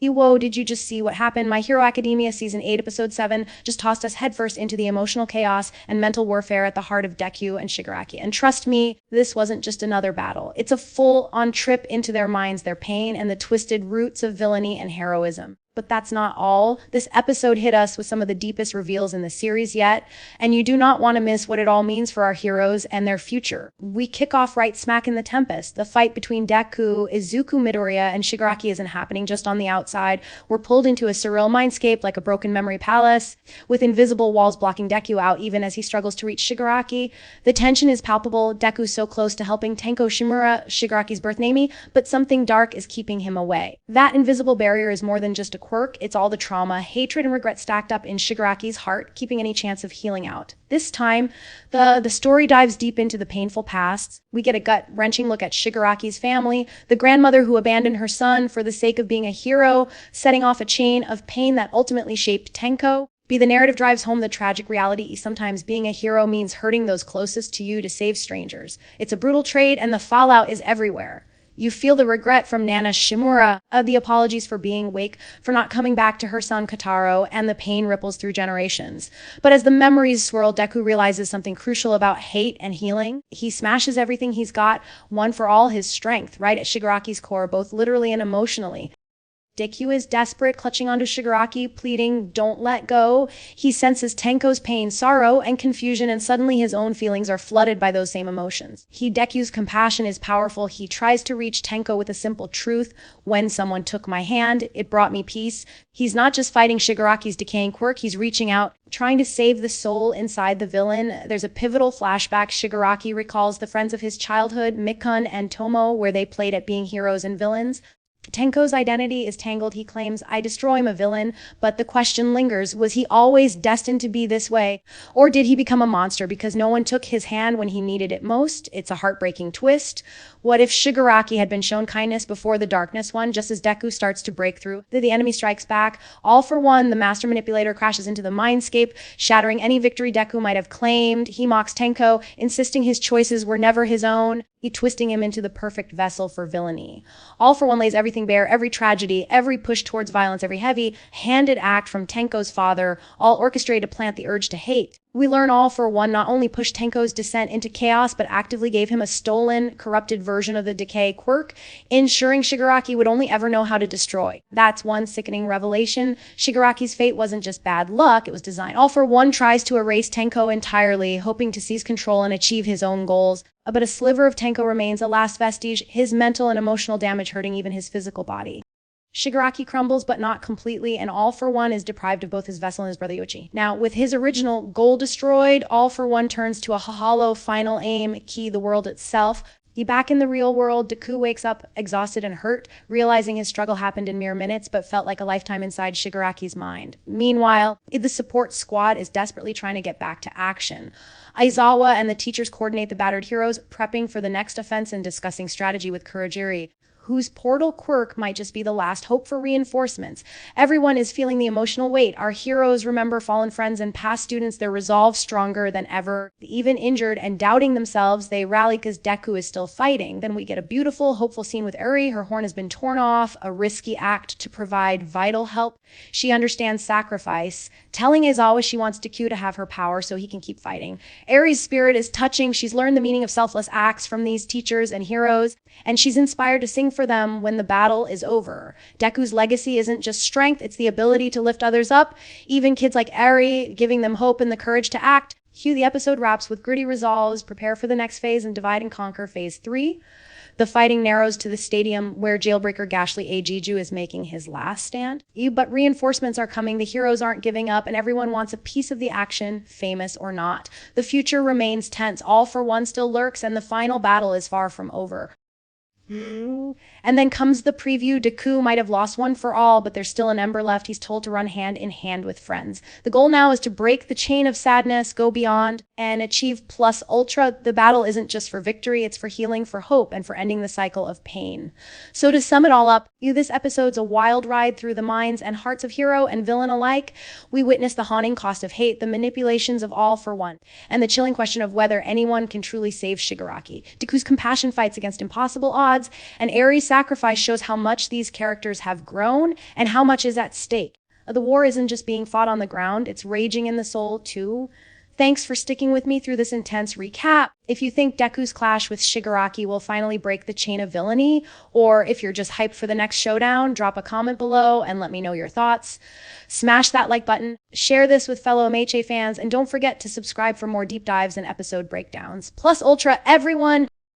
Whoa, did you just see what happened? My Hero Academia Season 8, Episode 7 just tossed us headfirst into the emotional chaos and mental warfare at the heart of Deku and Shigaraki. And trust me, this wasn't just another battle. It's a full-on trip into their minds, their pain, and the twisted roots of villainy and heroism. But that's not all. This episode hit us with some of the deepest reveals in the series yet, and you do not want to miss what it all means for our heroes and their future. We kick off right smack in the Tempest. The fight between Deku, Izuku Midoriya, and Shigaraki isn't happening just on the outside. We're pulled into a surreal mindscape like a broken memory palace, with invisible walls blocking Deku out even as he struggles to reach Shigaraki. The tension is palpable. Deku's so close to helping Tenko Shimura, Shigaraki's birth namey, but something dark is keeping him away. That invisible barrier is more than just a quirk, it's all the trauma, hatred, and regret stacked up in Shigaraki's heart, keeping any chance of healing out. This time, the story dives deep into the painful past. We get a gut-wrenching look at Shigaraki's family, the grandmother who abandoned her son for the sake of being a hero, setting off a chain of pain that ultimately shaped Tenko. The narrative drives home the tragic reality. Sometimes being a hero means hurting those closest to you to save strangers. It's a brutal trade, and the fallout is everywhere. You feel the regret from Nana Shimura, the apologies for being weak, for not coming back to her son Kotaro, and the pain ripples through generations. But as the memories swirl, Deku realizes something crucial about hate and healing. He smashes everything he's got, one for all his strength, right at Shigaraki's core, both literally and emotionally. Deku is desperate, clutching onto Shigaraki, pleading, "Don't let go." He senses Tenko's pain, sorrow, and confusion, and suddenly his own feelings are flooded by those same emotions. Deku's compassion is powerful. He tries to reach Tenko with a simple truth: when someone took my hand, it brought me peace. He's not just fighting Shigaraki's decaying quirk, he's reaching out, trying to save the soul inside the villain. There's a pivotal flashback. Shigaraki recalls the friends of his childhood, Mikun and Tomo, where they played at being heroes and villains. Tenko's identity is tangled. He claims, "I destroy him a villain," but the question lingers, was he always destined to be this way? Or did he become a monster because no one took his hand when he needed it most? It's a heartbreaking twist. What if Shigaraki had been shown kindness before the Darkness One, just as Deku starts to break through? The enemy strikes back. All for one, the master manipulator crashes into the mindscape, shattering any victory Deku might have claimed. He mocks Tenko, insisting his choices were never his own. Twisting him into the perfect vessel for villainy. All for one lays everything bare, every tragedy, every push towards violence, every heavy-handed act from Tenko's father, all orchestrated to plant the urge to hate. We learn All for One not only pushed Tenko's descent into chaos, but actively gave him a stolen, corrupted version of the decay quirk, ensuring Shigaraki would only ever know how to destroy. That's one sickening revelation. Shigaraki's fate wasn't just bad luck, it was design. All for One tries to erase Tenko entirely, hoping to seize control and achieve his own goals. But a sliver of Tenko remains, a last vestige, his mental and emotional damage hurting even his physical body. Shigaraki crumbles, but not completely, and All for One is deprived of both his vessel and his brother Yoichi. Now, with his original goal destroyed, All for One turns to a hollow final aim, the world itself. Back in the real world, Deku wakes up exhausted and hurt, realizing his struggle happened in mere minutes, but felt like a lifetime inside Shigaraki's mind. Meanwhile, the support squad is desperately trying to get back to action. Aizawa and the teachers coordinate the battered heroes, prepping for the next offense and discussing strategy with Kurogiri, whose portal quirk might just be the last hope for reinforcements. Everyone is feeling the emotional weight. Our heroes remember fallen friends and past students, their resolve stronger than ever. Even injured and doubting themselves, they rally because Deku is still fighting. Then we get a beautiful, hopeful scene with Eri. Her horn has been torn off, a risky act to provide vital help. She understands sacrifice, telling Aizawa she wants Deku to have her power so he can keep fighting. Eri's spirit is touching. She's learned the meaning of selfless acts from these teachers and heroes, and she's inspired to sing for them when the battle is over. Deku's legacy isn't just strength, it's the ability to lift others up, even kids like Eri, giving them hope and the courage to act. The episode wraps with gritty resolves, prepare for the next phase, and divide and conquer phase 3. The fighting narrows to the stadium where jailbreaker Gashly Aijiju is making his last stand. But reinforcements are coming, the heroes aren't giving up, and everyone wants a piece of the action, famous or not. The future remains tense, All for One still lurks, and the final battle is far from over. And then comes the preview. Deku might have lost one for all, but there's still an ember left. He's told to run hand in hand with friends. The goal now is to break the chain of sadness, go beyond, and achieve plus ultra. The battle isn't just for victory, it's for healing, for hope, and for ending the cycle of pain. So to sum it all up, this episode's a wild ride through the minds and hearts of hero and villain alike. We witness the haunting cost of hate, the manipulations of All for One, and the chilling question of whether anyone can truly save Shigaraki. Deku's compassion fights against impossible odds, gods, and Ares' sacrifice shows how much these characters have grown and how much is at stake. The war isn't just being fought on the ground, it's raging in the soul too. Thanks for sticking with me through this intense recap. If you think Deku's clash with Shigaraki will finally break the chain of villainy, or if you're just hyped for the next showdown, drop a comment below and let me know your thoughts. Smash that like button, share this with fellow MHA fans, and don't forget to subscribe for more deep dives and episode breakdowns. Plus Ultra, everyone,